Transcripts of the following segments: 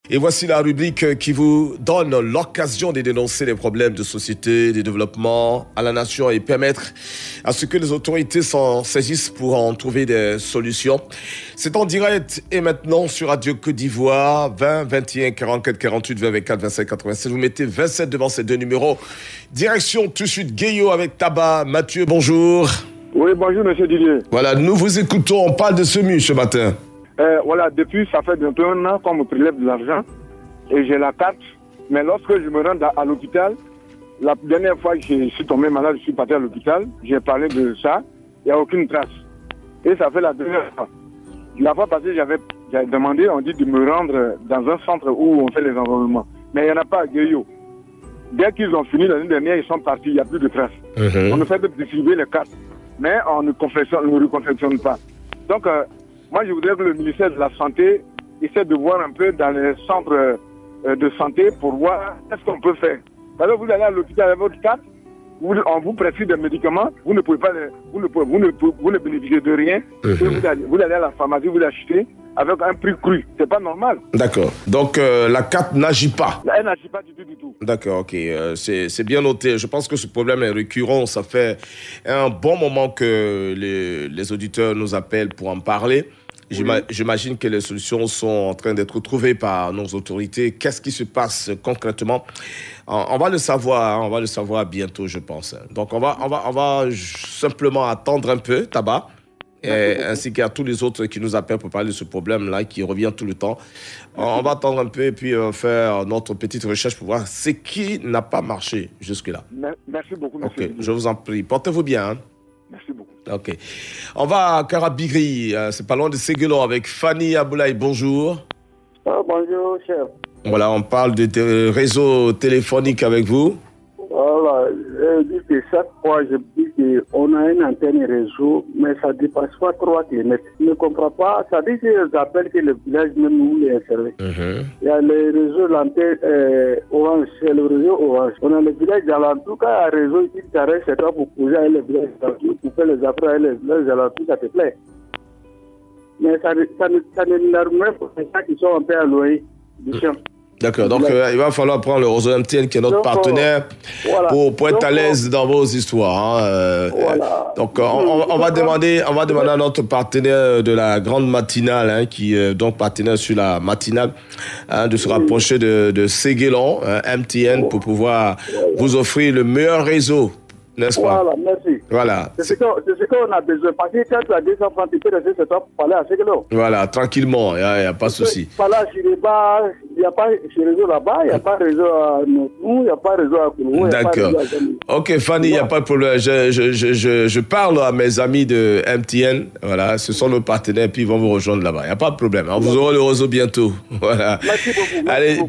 Et voici la rubrique qui vous donne l'occasion de dénoncer les problèmes de société, de développement à la nation et permettre à ce que les autorités s'en saisissent pour en trouver des solutions. C'est en direct et maintenant sur Radio Côte d'Ivoire, 20 21 44 48 20 24 25 87. Vous mettez 27 devant ces deux numéros. Direction tout de suite Guéyo avec Tabac. Mathieu, bonjour. Oui, bonjour, monsieur Didier. Voilà, nous vous écoutons. On parle de semis ce matin. Voilà, depuis, ça fait bientôt un an qu'on me prélève de l'argent et j'ai la carte. Mais lorsque je me rends à l'hôpital, la dernière fois que je suis tombé malade, je suis parti à l'hôpital, j'ai parlé de ça, il n'y a aucune trace. Et ça fait la dernière fois. La fois passée, j'avais demandé, on dit de me rendre dans un centre où on fait les enrôlements. Mais il n'y en a pas à Guéyo. Dès qu'ils ont fini l'année dernière, ils sont partis, il n'y a plus de traces. On ne fait que distribuer les cartes, mais on ne reconfectionne pas. Donc, moi, je voudrais que le ministère de la Santé essaie de voir un peu dans les centres de santé pour voir qu'est-ce qu'on peut faire. Parce que vous allez à l'hôpital avec votre carte, on vous prescrit des médicaments, vous ne pouvez pas, vous ne bénéficiez de rien. Vous allez à la pharmacie, vous l'achetez avec un prix cru. C'est pas normal. D'accord. Donc la carte n'agit pas. Elle n'agit pas du tout. D'accord, ok. C'est bien noté. Je pense que ce problème est récurrent. Ça fait un bon moment que les auditeurs nous appellent pour en parler. Oui. J'imagine que les solutions sont en train d'être trouvées par nos autorités. Qu'est-ce qui se passe concrètement? On va le savoir. On va le savoir bientôt, je pense. Donc on va simplement attendre un peu, Tabac. Ainsi qu'à tous les autres qui nous appellent pour parler de ce problème-là, qui revient tout le temps. On va attendre un peu et puis faire notre petite recherche pour voir ce qui n'a pas marché jusque-là. Merci beaucoup, monsieur. Ok, je vous en prie. Portez-vous bien. Hein? Merci beaucoup. Ok. On va à Karabigri, c'est pas loin de Séguelon, avec Fanny Aboulaye. Bonjour. Bonjour, chef. Voilà, on parle de réseau téléphonique avec vous. Voilà, je dis que chaque fois, je dis qu'on a une antenne réseau, mais ça ne dépasse pas 3 km. Je ne comprends pas. Ça dit que j'appelle que le village même nous est servi. Il y a le réseau, l'antenne orange, c'est le réseau orange. On a le village d'alentour, quand il y a un réseau qui t'arrête, c'est toi pour poser avec le village d'alentour, pour faire les affaires avec le village d'alentour, ça te plaît. Mais ça ne l'arme pas pour les gens qui sont un peu éloignés du champ. D'accord, donc il va falloir prendre le réseau MTN qui est notre partenaire pour être à l'aise dans vos histoires. Voilà. Donc on va demander à notre partenaire de la grande matinale, qui est donc partenaire sur la matinale, de se rapprocher de Séguelon, MTN, pour pouvoir vous offrir le meilleur réseau. N'est-ce pas? Voilà, merci. Voilà. C'est ce qu'on a besoin. Parce que quand tu as 200 francs, tu peux rester chez toi pour parler à Séguelon. Voilà, tranquillement, il n'y a pas de souci. Voilà, il n'y a pas de réseau là-bas, il n'y a pas de réseau à Notou, il n'y a pas de réseau à Koulou. D'accord. Ok, Fanny, il n'y a pas de problème. Je parle à mes amis de MTN. Voilà, ce sont nos partenaires, puis ils vont vous rejoindre là-bas. Il n'y a pas de problème. Vous aurez le réseau bientôt. Voilà. Merci beaucoup. Allez,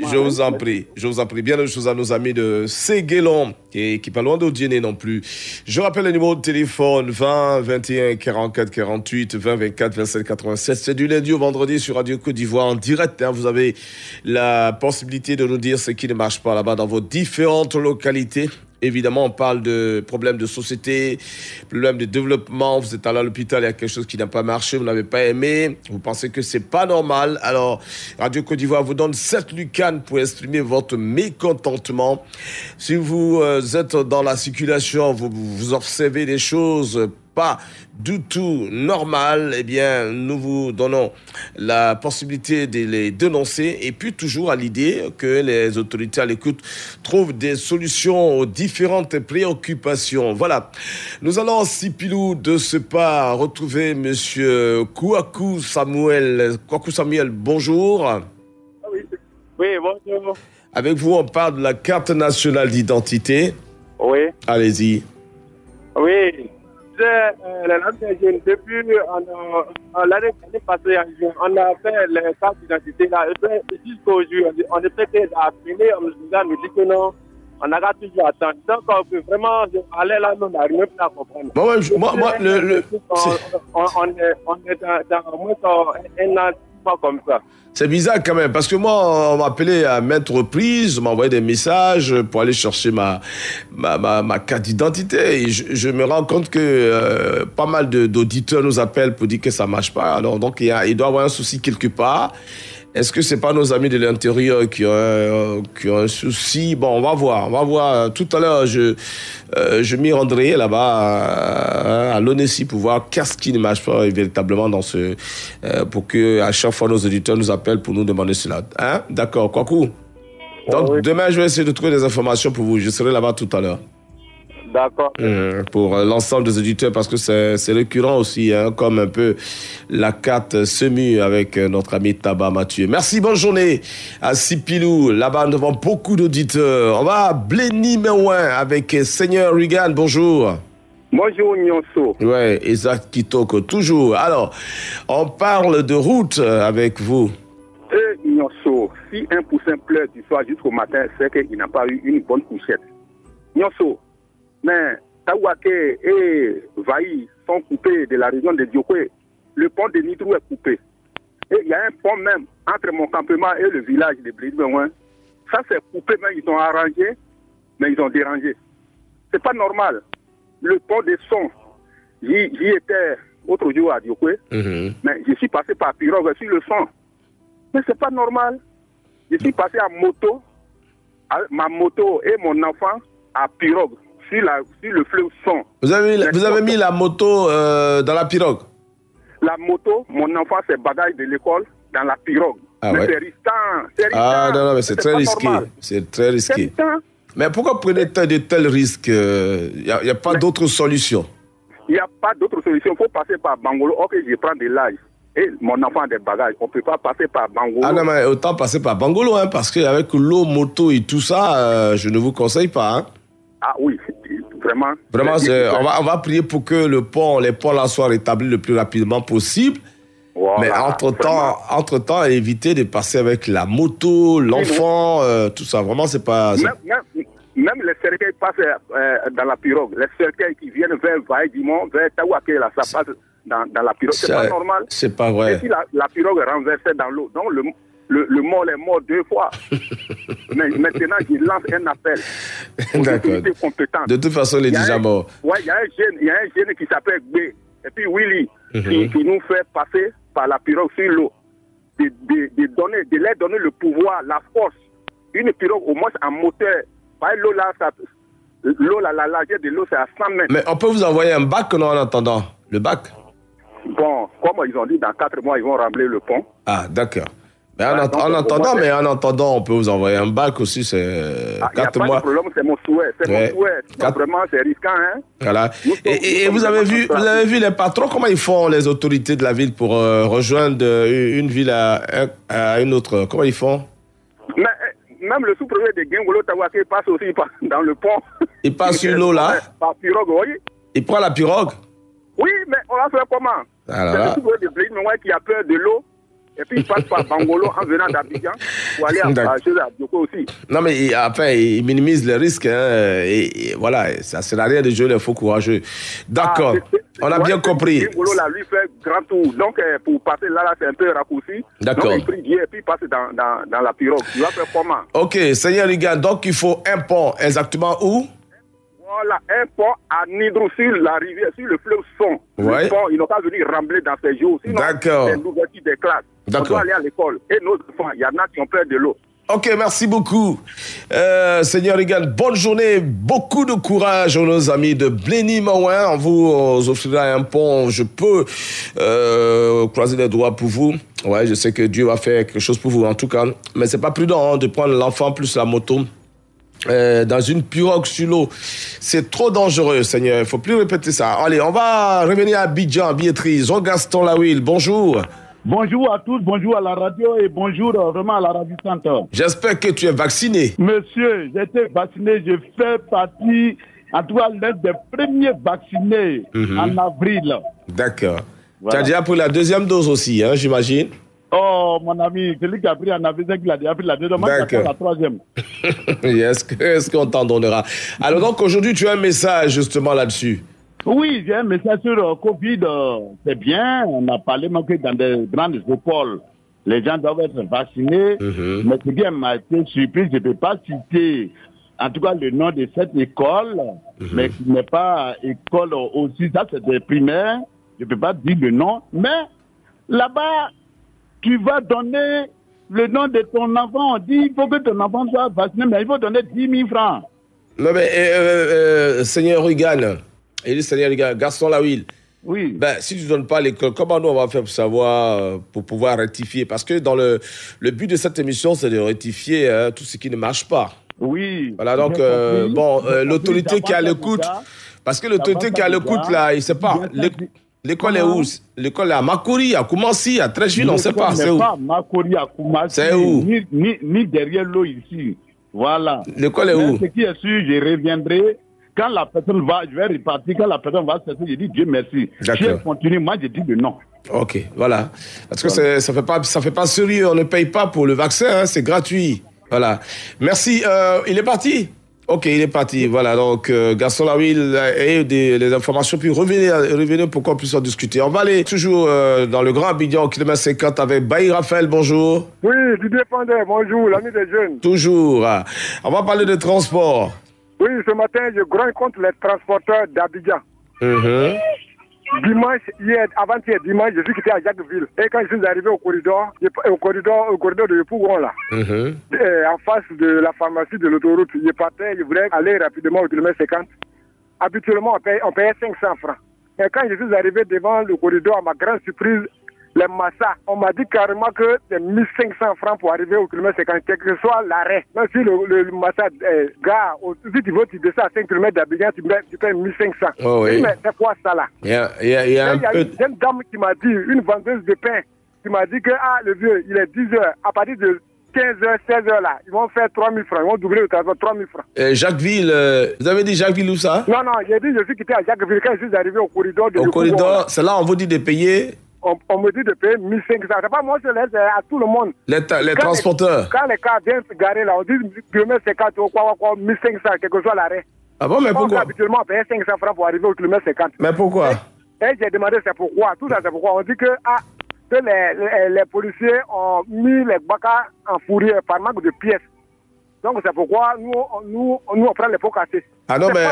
je vous en prie. Je vous en prie. Bien de choses à nos amis de Séguelon, qui n'est pas loin d'Odiéné non plus. Je rappelle le numéro de téléphone 20 21 44 48 20 24 27 87. C'est du lundi au vendredi sur Radio Côte d'Ivoire en direct. Vous avez la possibilité de nous dire ce qui ne marche pas là-bas dans vos différentes localités. Évidemment, on parle de problèmes de société, problèmes de développement. Vous êtes allé à l'hôpital, il y a quelque chose qui n'a pas marché, vous n'avez pas aimé, vous pensez que c'est pas normal. Alors, Radio Côte d'Ivoire vous donne 7 lucanes pour exprimer votre mécontentement. Si vous êtes dans la circulation, vous observez des choses pas du tout normales, eh bien, nous vous donnons la possibilité de les dénoncer et puis toujours à l'idée que les autorités à l'écoute trouvent des solutions aux différentes préoccupations. Voilà. Nous allons, Sipilou, de ce pas retrouver monsieur Kouakou Samuel. Kouakou Samuel, bonjour. Oui, bonjour. Avec vous, on parle de la carte nationale d'identité. Oui. Allez-y. Oui. Depuis l'année passée, on a fait les cartes d'identité là, jusqu'au jour, on ne peut qu'appeler, on nous dit que non, on a toujours attendu. Donc vraiment, aller là, on n'arrive même pas à comprendre. On est dans moins un an comme ça. C'est bizarre quand même, parce que moi, on m'a appelé à maintes reprises, on m'a envoyé des messages pour aller chercher ma carte d'identité. Et je me rends compte que pas mal d'auditeurs nous appellent pour dire que ça ne marche pas. Alors, donc, il doit y avoir un souci quelque part. Est-ce que c'est pas nos amis de l'intérieur qui ont un souci? Bon, on va voir. Tout à l'heure, je m'y rendrai là-bas à l'ONESI pour voir qu'est-ce qui ne marche pas véritablement pour que à chaque fois nos auditeurs nous appellent pour nous demander cela. Hein? D'accord, Kwaku. Donc, oui. Demain, je vais essayer de trouver des informations pour vous. Je serai là-bas tout à l'heure. D'accord. Pour l'ensemble des auditeurs, parce que c'est récurrent aussi, hein, comme un peu la carte SEMU avec notre ami Taba Mathieu. Merci, bonne journée à Sipilou. Là-bas, nous avons beaucoup d'auditeurs. On va à Bléni Mewin avec Seigneur Regan. Bonjour. Bonjour, Nyonso. Ouais, Isaac Kitoko, toujours. Alors, on parle de route avec vous. Nyonso, si un poussin pleure du soir jusqu'au matin, c'est qu'il n'a pas eu une bonne couchette. Nyonso, mais Tawake et Vaï sont coupés de la région de Diokwe. Le pont de Nitrou est coupé. Et il y a un pont même entre mon campement et le village de Blédouin. Ça c'est coupé, mais ils ont arrangé, mais ils ont dérangé. C'est pas normal. Le pont des sons, j'y étais autre jour à Diokwe, mais je suis passé par pirogue sur le son. Mais c'est pas normal. Je suis passé à moto, ma moto et mon enfant à pirogue. Sur le fleuve Son. Vous avez mis la moto dans la pirogue? La moto, mon enfant, ses bagages de l'école dans la pirogue. Ah mais ouais. c'est risquant. Ah non, mais c'est très risqué. C'est très risqué. Mais pourquoi prenez de tels risques? Il n'y a pas d'autre solution. Il n'y a pas d'autre solution. Il faut passer par Bangolo. Ok, je prends de l'âge. Et mon enfant a des bagages. On ne peut pas passer par Bangolo. Ah non, mais autant passer par Bangolo, hein, parce qu'avec l'eau, moto et tout ça, je ne vous conseille pas. Hein. Ah oui, vraiment. Vraiment, on va prier pour que les ponts là soient rétablis le plus rapidement possible. Voilà, mais entre-temps, éviter de passer avec la moto, l'enfant, tout ça. Vraiment, c'est pas... Même les cercueils passent dans la pirogue. Les cercueils qui viennent vers Vaïdimon, vers Tawake, là, ça passe dans la pirogue. C'est pas normal. C'est pas vrai. Et si la pirogue est renversée dans l'eau, donc le mort est mort 2 fois. Mais maintenant, je lance un appel aux autorités compétentes. De toute façon, il est déjà mort. Oui, il y a un jeune qui s'appelle B. Et puis Willy, qui nous fait passer par la pirogue sur l'eau. De leur donner le pouvoir, la force. Une pirogue, au moins en moteur. Pas l'eau là, la largeur de l'eau, c'est à 100 mètres. Mais on peut vous envoyer un bac, non, en attendant? Le bac? Bon, comme ils ont dit, dans 4 mois, ils vont remblayer le pont. Ah, d'accord. Mais en attendant, on peut vous envoyer un bac aussi, c'est 4 mois. Pas de problème, c'est mon souhait. C'est mon souhait. Vraiment, c'est risquant, hein. Voilà. Et vous avez vu les patrons, comment ils font, les autorités de la ville, pour rejoindre une ville à une autre? Comment ils font? Mais même le sous-préfet de Gengolo Tawake passe aussi dans le pont. Il passe sur l'eau, là? Par pirogue, oui. Il prend la pirogue? Oui, mais on va faire comment? C'est le sous-préfet de Blédouin qui a peur de l'eau. Et puis il passe par Bangolo en venant d'Abidjan pour aller à Dioko aussi. Non, mais après, il minimise les risques. Hein, et voilà, ça ne sert à rien de jouer les faux courageux. D'accord, on a bien compris. Bangolo là, lui fait grand tour. Donc pour passer là, c'est un peu raccourci. D'accord. Donc il prie Dieu et puis il passe dans la pirogue. Tu vas faire comment? Ok, Seigneur Rigan, donc il faut un pont. Exactement où? Voilà, un pont à Nidrou sur la rivière, sur le fleuve Son. Ouais. Le pont, ils n'ont pas venu rembler dans ces jours. Sinon, c'est l'ouverture des classes. On doit aller à l'école. Et nos enfants, il y en a qui ont peur de l'eau. Ok, merci beaucoup. Seigneur Rigan, bonne journée. Beaucoup de courage aux nos amis de Bléni Mewin. On vous offrira un pont. Je peux croiser les doigts pour vous. Ouais, je sais que Dieu va faire quelque chose pour vous en tout cas. Mais c'est pas prudent de prendre l'enfant plus la moto. Dans une pirogue sur l'eau. C'est trop dangereux, Seigneur. Il ne faut plus répéter ça. Allez, on va revenir à Abidjan, billetterie. Jean-Gaston Lawil, bonjour. Bonjour à tous, bonjour à la radio et bonjour vraiment à la radio centre. J'espère que tu es vacciné. Monsieur, j'ai été vacciné. Je fais partie, en tout cas, l'un des premiers vaccinés en avril. D'accord. Voilà. Tu as déjà pris la deuxième dose aussi, hein, j'imagine? Oh, mon ami, celui qui a pris en avril, il a déjà pris la deuxième, moi, la troisième. Est-ce qu'on t'en donnera? Alors donc, aujourd'hui, tu as un message justement là-dessus. Oui, j'ai un message sur Covid. C'est bien, on a parlé même que dans des grandes écoles, les gens doivent être vaccinés. Mais ce qui m'a été surpris, je ne peux pas citer, en tout cas, le nom de cette école, mais qui n'est pas école aussi, ça c'est des primaires, je ne peux pas dire le nom, mais là-bas, tu vas donner le nom de ton enfant, on dit il faut que ton enfant soit vacciné, mais il faut donner 10 000 francs. Non, mais, Seigneur Regan, Gaston Lawil. Oui. Ben, si tu ne donnes pas l'école, comment nous on va faire pour savoir, pour pouvoir rectifier? Parce que dans le but de cette émission, c'est de rectifier tout ce qui ne marche pas. Oui. Voilà, donc, l'autorité qui a l'écoute, parce que l'autorité qui a l'écoute, là, il ne sait pas. L'école est où? L'école est à Makori, à Koumassi, à Trécheville, on ne sait pas. C'est où? Pas Makori, à Koumassi. C'est où? Ni derrière l'eau ici. Voilà. L'école est où? Ce qui est sûr, je reviendrai. Quand la personne va, je vais repartir. Quand la personne va cesser, je dis Dieu merci. Si elle continue, moi je dis de non. Ok, voilà. Parce que ça fait pas sérieux. On ne paye pas pour le vaccin, hein, c'est gratuit. Voilà. Merci. Il est parti? Ok, il est parti. Voilà, donc Gaston Lawil a les informations, puis revenez pour qu'on puisse en discuter. On va aller toujours dans le Grand Abidjan, au kilomètre 50, avec Bailly Raphaël, bonjour. Oui, du dépendant, bonjour, l'ami des jeunes. Toujours. On va parler de transport. Oui, ce matin, je grogne contre les transporteurs d'Abidjan. Dimanche, avant-hier, dimanche, je suis quitté à Jacquesville. Et quand je suis arrivé au corridor de Yopougon, là, en face de la pharmacie de l'autoroute, je voulais aller rapidement au kilomètre 50. Habituellement, on payait 500 francs. Et quand je suis arrivé devant le corridor, à ma grande surprise, les massas, on m'a dit carrément que c'est 1500 francs pour arriver au kilomètre 50, quel que soit l'arrêt. Même si le massa gare, si tu veux, tu descends à 5 km d'Abidjan, tu payes 1500. Oh, oui. Mais c'est quoi ça là? Il y a une dame qui m'a dit, une vendeuse de pain, qui m'a dit que le vieux, il est 10h, à partir de 15h, 16h là, ils vont faire 3000 francs, ils vont doubler le transport, 3000 francs. Jacquesville, vous avez dit Jacquesville où ça? Non, j'ai dit je suis quitté à Jacquesville quand je suis arrivé au corridor de... Au corridor, c'est là on vous dit de payer? On me dit de payer 1500. C'est pas moi, je laisse à tout le monde. Les transporteurs. Quand les cars viennent se garer là, on dit kilomètre 50 ou quoi, 1500, quel que soit l'arrêt. Ah bon, mais pourquoi? Habituellement, on paye 500 francs pour arriver au kilomètre 50. Mais pourquoi? Et j'ai demandé c'est pourquoi. Tout ça, c'est pourquoi. On dit que les policiers ont mis les bacas en fourrière par manque de pièces. Donc c'est pourquoi nous on prend les pots cassés. Ah non, mais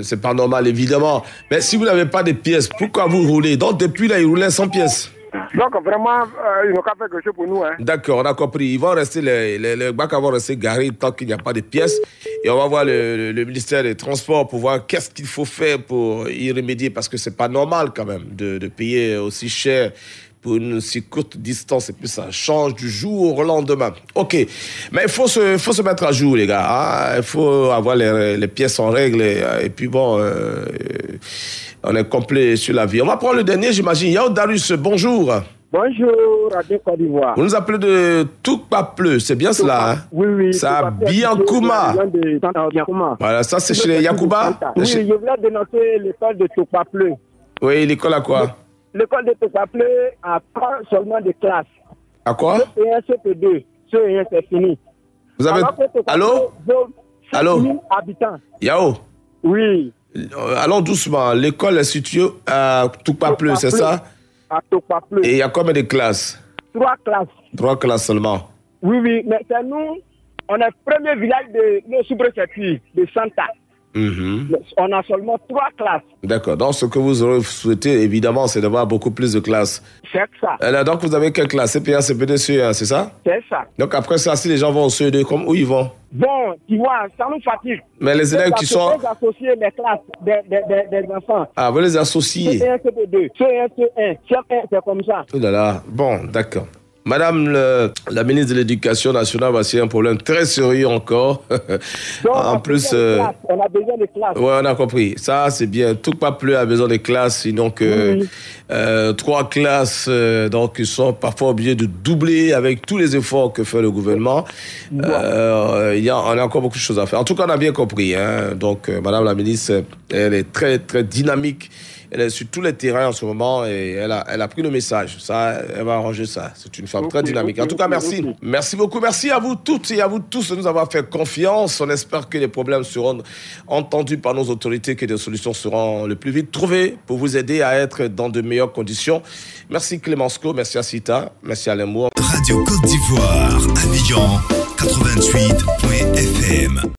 c'est pas normal, évidemment. Mais si vous n'avez pas de pièces, pourquoi vous roulez? Donc depuis là, ils roulaient sans pièces. Donc vraiment, ils n'ont qu'à faire quelque chose pour nous. Hein. D'accord, on a compris. Ils vont rester, les bacs vont rester garés tant qu'il n'y a pas de pièces. Et on va voir le ministère des Transports pour voir qu'est-ce qu'il faut faire pour y remédier. Parce que c'est pas normal quand même de payer aussi cher pour une si courte distance, et puis ça change du jour au lendemain. Ok, mais il faut se mettre à jour, les gars. Hein? Il faut avoir les pièces en règle, et puis bon, on est complet sur la vie. On va prendre le dernier, j'imagine. Yao Darius, bonjour. Bonjour, Radio Côte d'Ivoire. Vous nous appelez de Toukpapleu, c'est bien cela? Hein? Oui. C'est à Biankouma. Voilà, ça c'est chez les Yakouba? Oui, je voulais dénoncer l'école de Toukpapleu. Oui, l'école à quoi? L'école de Toukpapleu a pas seulement de classes. À quoi? CP1, CP2. CE1, c'est fini. Vous avez... Allô? Allô? Habitants. Yao? Oui. Allons doucement. L'école est située à Toukpapleu, c'est ça? À Toukpapleu. Et il y a combien de classes? 3 classes. 3 classes seulement? Oui, mais c'est nous. On est le premier village de sous-préfecture, de Santa. On a seulement 3 classes. D'accord. Donc, ce que vous aurez souhaité, évidemment, c'est d'avoir beaucoup plus de classes. C'est ça. Donc, vous avez quelle classe? CP1, CP2, CE1, c'est ça? C'est ça. Donc, après ça, si les gens vont au CE2, où ils vont? Bon, tu vois, ça nous fatigue. Mais les élèves qui sont... Vous associez les classes des enfants. Ah, vous les associez? CP1, CP2, CE1, CE1. C'est comme ça. Oh là là. Bon, d'accord. Madame la ministre de l'Éducation nationale, c'est un problème très sérieux encore. Donc, en plus, on a besoin de classes. Oui, on a compris. Ça, c'est bien. Toukpapleu a besoin de classes, sinon que 3 classes, donc ils sont parfois obligés de doubler avec tous les efforts que fait le gouvernement. On a encore beaucoup de choses à faire. En tout cas, on a bien compris. Hein. Donc, Madame la ministre, elle est très, très dynamique. Elle est sur tous les terrains en ce moment et elle a pris le message. Ça, elle va arranger ça. C'est une femme très dynamique. En tout cas, merci. Merci beaucoup. Merci à vous toutes et à vous tous de nous avoir fait confiance. On espère que les problèmes seront entendus par nos autorités, que des solutions seront le plus vite trouvées pour vous aider à être dans de meilleures conditions. Merci Clémence Co, merci à Sita, merci à Lembourg. Radio Côte d'Ivoire, Abidjan, 88.fm.